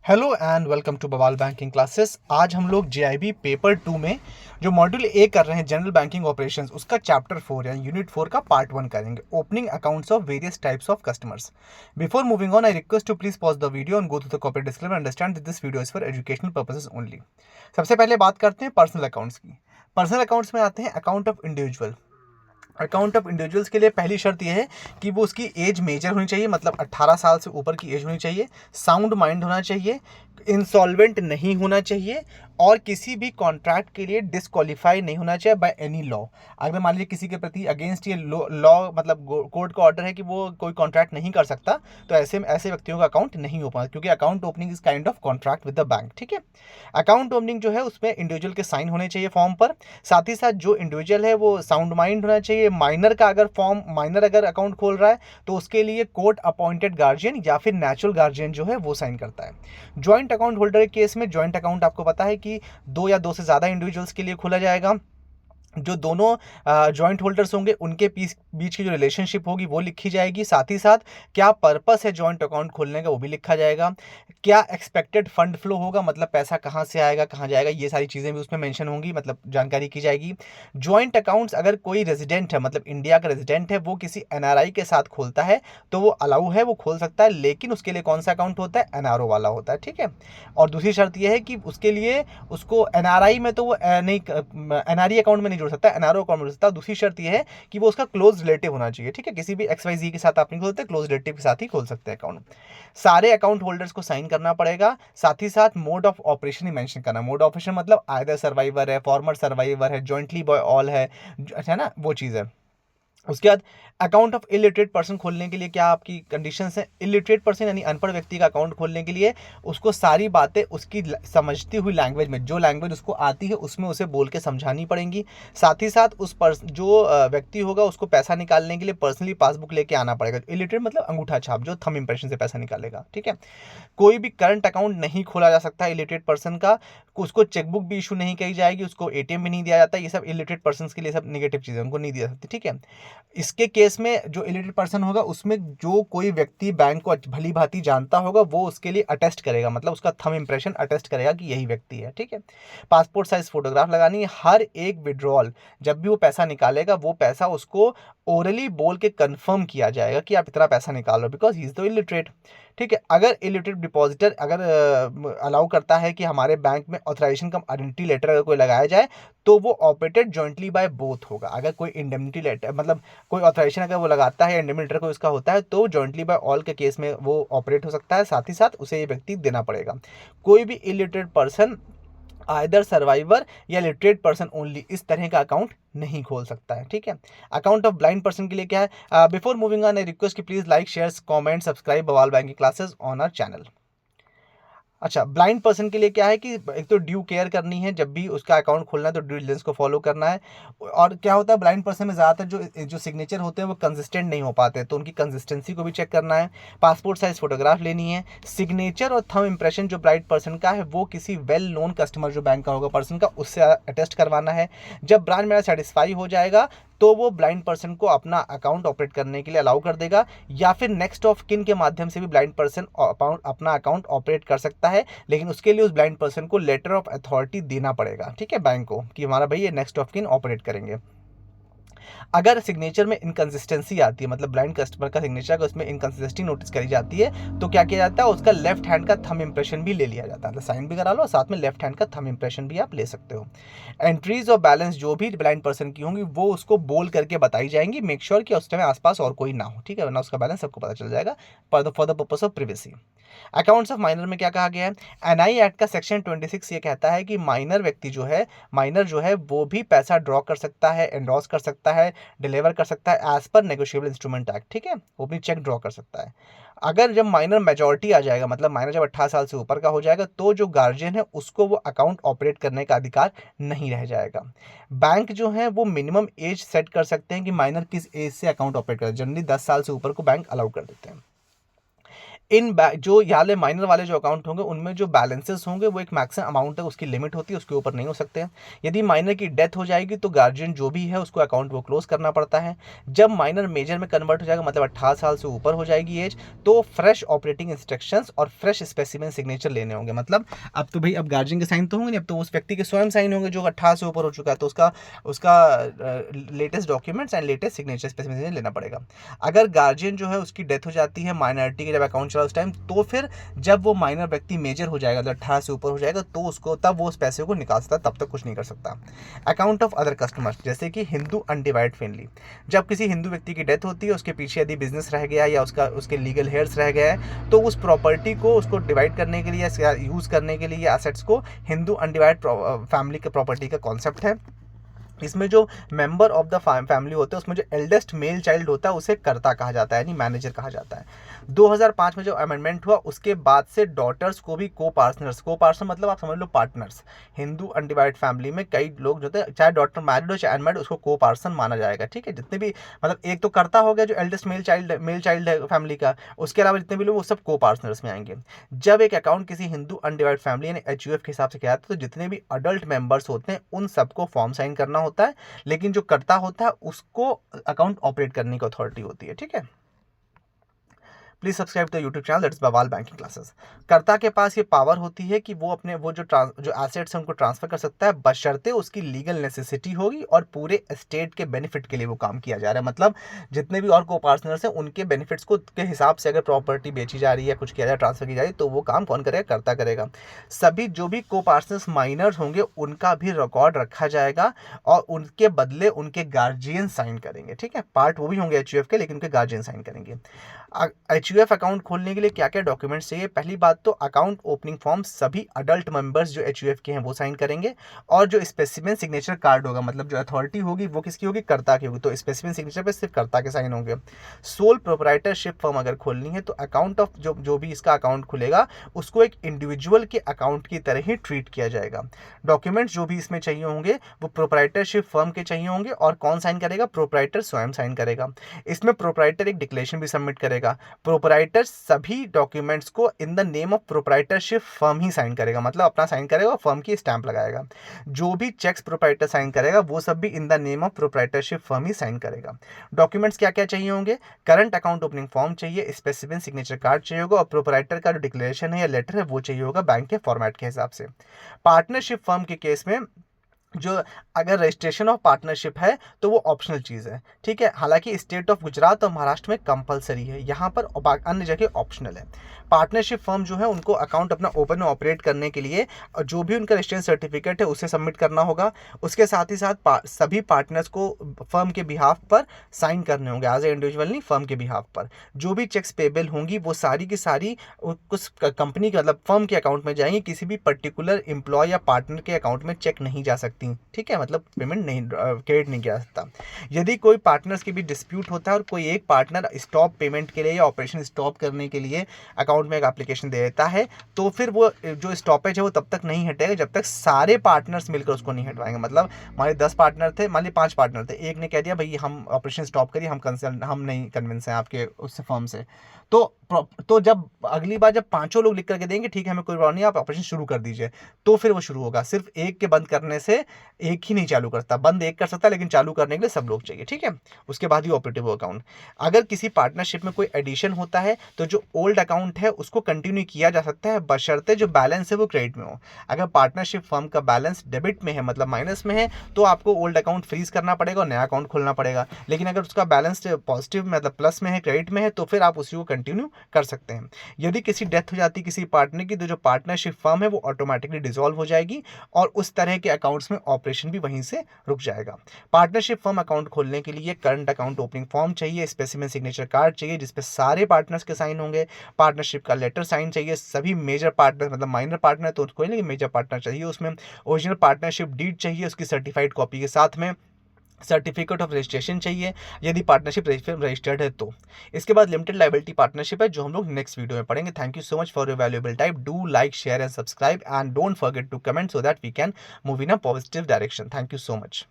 Hello and welcome to बवाल banking classes. आज हम लोग जेआईबी पेपर 2 में जो मॉड्यूल ए कर रहे हैं जनरल बैंकिंग ऑपरेशंस, उसका चैप्टर 4 यानी यूनिट 4 का पार्ट 1 करेंगे, opening accounts of various types of customers. Before moving on, I request to please pause the video and go through the copy disclaimer, understand that this video is for educational purposes only. सबसे पहले बात करते हैं personal accounts की। Personal accounts में आते हैं account of individual. Account of individuals के लिए पहली शर्त यह है कि वो उसकी एज मेजर होनी चाहिए, मतलब 18 साल से ऊपर की एज होनी चाहिए, साउंड माइंड होना चाहिए, इंसॉल्वेंट नहीं होना चाहिए और किसी भी कॉन्ट्रैक्ट के लिए डिसक्वालीफाई नहीं होना चाहिए बाय एनी लॉ। अगर मान लीजिए किसी के प्रति अगेंस्ट ये लॉ मतलब कोर्ट का ऑर्डर है कि वो कोई कॉन्ट्रैक्ट नहीं कर सकता, तो ऐसे ऐसे व्यक्तियों का अकाउंट नहीं हो पाता, क्योंकि account opening is kind of contract with the bank. ठीक है, अकाउंट ओपनिंग जो है उसमें इंडिविजुअल के साइन होने चाहिए फॉर्म पर। साथ ही साथ जो इंडिविजुअल है वो साउंड माइंड होना चाहिए। माइनर अगर अकाउंट खोल रहा है तो उसके लिए कोर्ट अपॉइंटेड गार्जियन या फिर नेचुरल गार्जियन जो है वो साइन करता है। ज्वाइंट अकाउंट होल्डर के केस में ज्वाइंट अकाउंट आपको पता है कि दो या दो से ज़्यादा इंडिविजुअल्स के लिए खोला जाएगा। जो दोनों जॉइंट होल्डर्स होंगे उनके बीच की जो रिलेशनशिप होगी वो लिखी जाएगी। साथ ही साथ क्या पर्पस है जॉइंट अकाउंट खोलने का वो भी लिखा जाएगा। क्या एक्सपेक्टेड फंड फ्लो होगा, मतलब पैसा कहाँ से आएगा कहाँ जाएगा, ये सारी चीज़ें भी उसमें मेंशन होंगी, मतलब जानकारी की जाएगी। जॉइंट अकाउंट्स अगर कोई रेजिडेंट है, मतलब इंडिया का रेजिडेंट है, वो किसी एनआरआई के साथ खोलता है तो वो अलाउ है, वो खोल सकता है, लेकिन उसके लिए कौन सा अकाउंट होता है, एनआरओ वाला होता है। ठीक है, और दूसरी शर्त यह है कि उसके लिए उसको एनआरआई में तो वो नहीं, एनआरई अकाउंट में नहीं जोड़ सकता, एनआरओ अकाउंट में जोड़ सकता। दूसरी शर्त यह है कि वो उसका क्लोज रिलेटिव होना चाहिए। ठीक है, किसी भी XYZ के साथ आप नहीं खोलते, क्लोज रिलेटिव के साथ ही खोल सकते हैं अकाउंट। सारे अकाउंट होल्डर्स को साइन करना पड़ेगा। साथ ही साथ mode of operation he mention करना। मोड ऑफ ऑपरेशन मतलब आइदर सर्वाइवर है, फॉर्मर सर्वाइवर है, जॉइंटली बाय ऑल है ना, वो चीज़ है। उसके बाद अकाउंट ऑफ इलिटरेट पर्सन खोलने के लिए क्या आपकी कंडीशंस हैं। इलिटरेट पर्सन यानी अनपढ़ व्यक्ति का अकाउंट खोलने के लिए उसको सारी बातें उसकी समझती हुई लैंग्वेज में, जो लैंग्वेज उसको आती है उसमें उसे बोल के समझानी पड़ेंगी। साथ ही साथ जो व्यक्ति होगा उसको पैसा निकालने के लिए पर्सनली पासबुक लेके आना पड़ेगा। इलिटरेट मतलब अंगूठा छाप, जो थंब इंप्रेशन से पैसा निकालेगा। ठीक है, कोई भी करंट अकाउंट नहीं खोला जा सकता इलिटरेट पर्सन का। उसको चेकबुक भी इशू नहीं की जाएगी, उसको एटीएम भी नहीं दिया जाता। ये सब इलिटरेट पर्सन के लिए सब नेगेटिव चीज़ें उनको नहीं दी जा सकती। ठीक है, इसके केस में जो इलिटरेट पर्सन होगा उसमें जो कोई व्यक्ति बैंक को भली भांति जानता होगा वो उसके लिए अटेस्ट करेगा, मतलब उसका थंब इंप्रेशन अटेस्ट करेगा कि यही व्यक्ति है। ठीक है, पासपोर्ट साइज फोटोग्राफ लगानी है। हर एक विड्रॉल जब भी वो पैसा निकालेगा वो पैसा उसको ओरली बोल के कंफर्म किया जाएगा कि आप इतना पैसा निकाल लो, because he is the illiterate. ठीक है, अगर इलिटरेट डिपॉजिटर अगर अलाउ करता है कि हमारे बैंक में ऑथराइजेशन कम आइडेंटिटी लेटर अगर कोई लगाया जाए तो वो ऑपरेटेड जॉइंटली बाय बोथ होगा। अगर कोई इंडेमनिटी लेटर मतलब कोई ऑथराइजेशन अगर वो लगाता है, इंडेमनिटी लेटर कोई उसका होता है, तो जॉइंटली बाय ऑल के केस में वो ऑपरेट हो सकता है। साथ ही साथ उसे ये व्यक्ति देना पड़ेगा। कोई भी इलिटरेट पर्सन आइदर सर्वाइवर या लिटरेट पर्सन ओनली इस तरह का अकाउंट नहीं खोल सकता है। ठीक है, अकाउंट ऑफ ब्लाइंड पर्सन के लिए क्या है। Before moving on, I request कि please like share comment subscribe Bawaal banking classes on our channel. अच्छा, ब्लाइंड पर्सन के लिए क्या है कि एक तो ड्यू केयर करनी है, जब भी उसका अकाउंट खोलना है तो ड्यू डिलिजेंस को फॉलो करना है। और क्या होता है ब्लाइंड पर्सन में ज़्यादातर जो सिग्नेचर होते हैं वो कंसिस्टेंट नहीं हो पाते, तो उनकी कंसिस्टेंसी को भी चेक करना है। पासपोर्ट साइज फोटोग्राफ लेनी है। सिग्नेचर और थंब इंप्रेशन जो ब्लाइंड पर्सन का है वो किसी वेल नोन कस्टमर जो बैंक का होगा पर्सन का, उससे अटेस्ट करवाना है। जब ब्रांच मेरा सेटिस्फाई हो जाएगा तो वो ब्लाइंड पर्सन को अपना अकाउंट ऑपरेट करने के लिए अलाउ कर देगा, या फिर नेक्स्ट ऑफ किन के माध्यम से भी ब्लाइंड पर्सन अपना अकाउंट ऑपरेट कर सकता है, लेकिन उसके लिए उस ब्लाइंड पर्सन को लेटर ऑफ अथॉरिटी देना पड़ेगा। ठीक है, बैंक को कि हमारा भाई ये नेक्स्ट ऑफ किन ऑपरेट करेंगे। अगर सिग्नेचर में इनकंसिस्टेंसी आती है, मतलब ब्लाइंड कस्टमर का सिग्नेचर अगर उसमें इनकंसिस्टेंसी नोटिस करी जाती है, तो क्या किया जाता है, उसका लेफ्ट हैंड का थंब इंप्रेशन भी ले लिया जाता है। तो साइन भी करा लो, साथ में लेफ्ट हैंड का थंब इंप्रेशन भी आप ले सकते हो। एंट्रीज और बैलेंस जो भी ब्लाइंड पर्सन की होंगी वो उसको बोल करके बताई जाएंगी। मेक श्योर कि उस टाइम आसपास और कोई ना हो। ठीक है, वरना उसका बैलेंस सबको पता चल जाएगा for the purpose of privacy. Accounts of minor में क्या कहा गया है। एनआई एक्ट का सेक्शन 26 ये कहता है कि माइनर व्यक्ति माइनर जो है वो भी पैसा ड्रॉ कर सकता है, एंडोर्स कर सकता है, डिलीवर कर सकता है as per negotiable instrument act. ठीक है, वो अपनी चेक ड्रॉ कर सकता है। अगर जब माइनर मेजॉरिटी आ जाएगा, मतलब माइनर जब 18 साल से ऊपर का हो जाएगा, तो जो गार्जियन है उसको वो अकाउंट ऑपरेट करने का अधिकार नहीं रह जाएगा। बैंक जो है वो मिनिमम एज सेट कर सकते हैं कि माइनर किस एज से अकाउंट ऑपरेट करे। जनरली 10 साल से ऊपर को बैंक अलाउ कर देते हैं। जो वाले माइनर वाले जो अकाउंट होंगे उनमें जो बैलेंसेस होंगे वो एक मैक्सिमम अमाउंट है, उसकी लिमिट होती है, उसके ऊपर नहीं हो सकते हैं। यदि माइनर की डेथ हो जाएगी तो गार्जियन जो भी है उसको अकाउंट वो क्लोज करना पड़ता है। जब माइनर मेजर में कन्वर्ट हो जाएगा, मतलब 18 साल से ऊपर हो जाएगी एज, तो फ्रेश ऑपरेटिंग इंस्ट्रक्शंस और फ्रेश स्पेसिमेन सिग्नेचर लेने होंगे। मतलब अब तो भाई अब गार्जियन के साइन तो होंगे नहीं, अब तो उस व्यक्ति के स्वयं साइन होंगे जो 18 से ऊपर हो चुका है, तो उसका latest documents and latest signature specimen लेना पड़ेगा। अगर गार्जियन जो है उसकी डेथ हो जाती है माइनॉरिटी के जब अकाउंट चला उस टाइम, तो फिर जब वो माइनर व्यक्ति मेजर हो जाएगा, मतलब 18 से ऊपर हो जाएगा, तो उसको तब वो उस पैसे को निकाल सकता है, तब तक कुछ नहीं कर सकता। अकाउंट ऑफ अदर कस्टमर्स, जैसे कि हिंदू अनडिवाइड फैमिली, जब किसी हिंदू व्यक्ति की डेथ होती है, उसके पीछे यदि बिजनेस रह गया या उसके लीगल हेयर्स रह गया है, तो उस प्रॉपर्टी को उसको डिवाइड करने के लिए या यूज़ करने के लिए एसेट्स को हिंदू अनडिवाइड फैमिली के प्रॉपर्टी का कॉन्सेप्ट है। इसमें जो मेंबर ऑफ द फैमिली होते हैं उसमें जो एल्डेस्ट मेल चाइल्ड होता है उसे कर्ता कहा जाता है, यानी मैनेजर कहा जाता है। 2005 में जो अमेंडमेंट हुआ उसके बाद से डॉटर्स को भी को पार्टनर मतलब आप समझ लो पार्टनर्स, हिंदू अनडिवाइड फैमिली में कई लोग जो थे, चाहे डॉटर मैरिड हो चाहे अनमैरिड, उसको को पार्सन माना जाएगा। ठीक है, जितने भी मतलब एक तो कर्ता हो गया जो एल्डेस्ट मेल चाइल्ड है फैमिली का, उसके अलावा जितने भी लोग वो सब को पार्टनर्स में आएंगे। जब एक अकाउंट किसी हिंदू अनडिवाइड फैमिली यानी HUF के हिसाब से किया जाता है, तो जितने भी अडल्ट मेंबर्स होते हैं उन सबको फॉर्म साइन करना होता है, लेकिन जो कर्ता होता है उसको अकाउंट ऑपरेट करने की अथॉरिटी होती है। ठीक है, please subscribe to YouTube channel that is Bawal banking classes. कर्ता के पास ये पावर होती है कि वो अपने जो एसेट्स हैं उनको ट्रांसफर कर सकता है, बशर्ते उसकी लीगल नेसेसिटी होगी और पूरे एस्टेट के बेनिफिट के लिए वो काम किया जा रहा है। मतलब जितने भी और को पार्टनर्स हैं उनके बेनिफिट्स को के हिसाब से अगर प्रॉपर्टी बेची जा रही है, कुछ किया जाए, ट्रांसफर की जा रही है, तो वो काम कौन करेगा? कर्ता करेगा। सभी जो भी को पार्टनर्स माइनर्स होंगे उनका भी रिकॉर्ड रखा जाएगा और उनके बदले उनके गार्जियन साइन करेंगे। ठीक है, पार्ट वो भी होंगे HUF के, लेकिन उनके गार्जियन साइन करेंगे। HUF अकाउंट खोलने के लिए क्या क्या डॉक्यूमेंट्स चाहिए? पहली बात तो अकाउंट ओपनिंग फॉर्म सभी अडल्ट मेंबर्स जो HUF के हैं वो साइन करेंगे, और जो स्पेसिमेन सिग्नेचर कार्ड होगा, मतलब जो अथॉरिटी होगी वो किसकी होगी? कर्ता की होगी, तो स्पेसिमेन सिग्नेचर पे सिर्फ कर्ता के साइन होंगे। सोल प्रोप्राइटरशिप फर्म अगर खोलनी है तो अकाउंट ऑफ जो भी इसका अकाउंट खुलेगा उसको एक इंडिविजुअल के अकाउंट की तरह ही ट्रीट किया जाएगा। डॉक्यूमेंट्स जो भी इसमें चाहिए होंगे वो प्रोप्राइटरशिप फर्म के चाहिए होंगे, और कौन साइन करेगा? प्रोप्राइटर स्वयं साइन करेगा। इसमें प्रोप्राइटर एक डिक्लेरेशन भी सबमिट करेगा। प्रोप्राइटर सभी डॉक्यूमेंट्स को in the name of proprietorship firm ही साइन करेगा, मतलब अपना साइन करेगा और फर्म की स्टैंप लगाएगा। जो भी चेक्स प्रोप्राइटर साइन करेगा वो सब भी in the name of proprietorship firm ही साइन करेगा। डॉक्यूमेंट्स क्या क्या चाहिए होंगे? करंट अकाउंट ओपनिंग फॉर्म चाहिए, स्पेसिफिक सिग्नेचर कार्ड चाहिए होगा, और प्रोप्राइटर का जो डिक्लेरेशन है या लेटर है वो चाहिए होगा बैंक के फॉर्मेट के हिसाब से। पार्टनरशिप फर्म के केस में जो अगर रजिस्ट्रेशन ऑफ पार्टनरशिप है तो वो ऑप्शनल चीज़ है। ठीक है, हालांकि स्टेट ऑफ गुजरात और महाराष्ट्र में कंपलसरी है, यहाँ पर अन्य जगह ऑप्शनल है। पार्टनरशिप फर्म जो है उनको अकाउंट अपना ओपन और ऑपरेट करने के लिए जो भी उनका रजिस्ट्रेशन सर्टिफिकेट है उसे सबमिट करना होगा। उसके साथ ही साथ सभी पार्टनर्स को फर्म के बिहाफ पर साइन करने होंगे, एज ए इंडिविजुअल नहीं, फर्म के बिहाफ पर। जो भी चेक्स पेबल होंगी वो सारी की सारी कुछ कंपनी के मतलब फर्म के अकाउंट में जाएंगी, किसी भी पर्टिकुलर एम्प्लॉय या पार्टनर के अकाउंट में चेक नहीं जा सकती। ठीक है, मतलब पेमेंट नहीं क्रेडिट नहीं किया सकता। यदि कोई पार्टनर्स के बीच डिस्प्यूट होता है और कोई एक पार्टनर स्टॉप पेमेंट के लिए या ऑपरेशन स्टॉप करने के लिए अकाउंट में एक एप्लीकेशन दे देता है, तो फिर वो जो स्टॉपेज है वो तब तक नहीं हटेगा जब तक सारे पार्टनर्स मिलकर उसको नहीं हटवाएंगे। मतलब हमारे 10 पार्टनर थे, मान ली 5 पार्टनर थे, एक ने कह दिया भाई हम ऑपरेशन स्टॉप करिए, हम नहीं कन्विंस हैं आपके उस फर्म से, तो जब अगली बार जब 5 लोग लिख करके देंगे ठीक है हमें कोई प्रॉब्लम नहीं, आप ऑपरेशन शुरू कर दीजिए, तो फिर वो शुरू होगा। सिर्फ एक के बंद करने से एक ही नहीं चालू करता, बंद एक कर सकता है लेकिन चालू करने के लिए सब लोग चाहिए। ठीक है, उसके बाद ही ऑपरेटिव अकाउंट। अगर किसी पार्टनरशिप में कोई एडिशन होता है तो जो ओल्ड अकाउंट है उसको कंटिन्यू किया जा सकता है, बशर्ते जो बैलेंस है वो क्रेडिट में हो। अगर पार्टनरशिप फर्म का बैलेंस डेबिट में है, मतलब माइनस में है, तो आपको ओल्ड अकाउंट फ्रीज करना पड़ेगा और नया अकाउंट खोलना पड़ेगा। लेकिन अगर उसका बैलेंस पॉजिटिव मतलब प्लस में है, क्रेडिट में है, तो फिर आप उसी को कंटिन्यू कर सकते हैं। यदि किसी डेथ हो जाती है किसी पार्टनर की, तो जो पार्टनरशिप फर्म है वो ऑटोमेटिकली डिसॉल्व हो जाएगी और उस तरह के अकाउंट्स में ऑपरेशन भी वहीं से रुक जाएगा। पार्टनरशिप फर्म अकाउंट खोलने के लिए करंट अकाउंट ओपनिंग फॉर्म चाहिए, स्पेसिमेन सिग्नेचर कार्ड चाहिए जिसपे सारे पार्टनर्स के साइन होंगे, पार्टनरशिप का लेटर साइन चाहिए, सभी मेजर पार्टनर मतलब माइनर पार्टनर तो कोई नहीं, मेजर पार्टनर चाहिए, उसमें ओरिजिनल पार्टनरशिप डीड चाहिए उसकी सर्टिफाइड कॉपी के साथ में, सर्टिफिकेट ऑफ रजिस्ट्रेशन चाहिए यदि पार्टनरशिप रजिस्टर्ड है तो। इसके बाद लिमिटेड लायबिलिटी पार्टनरशिप है जो हम लोग नेक्स्ट वीडियो में पढ़ेंगे। Thank you so much for your valuable time. Do like, share and subscribe and don't forget to comment so that we can move in a positive direction. Thank you so much.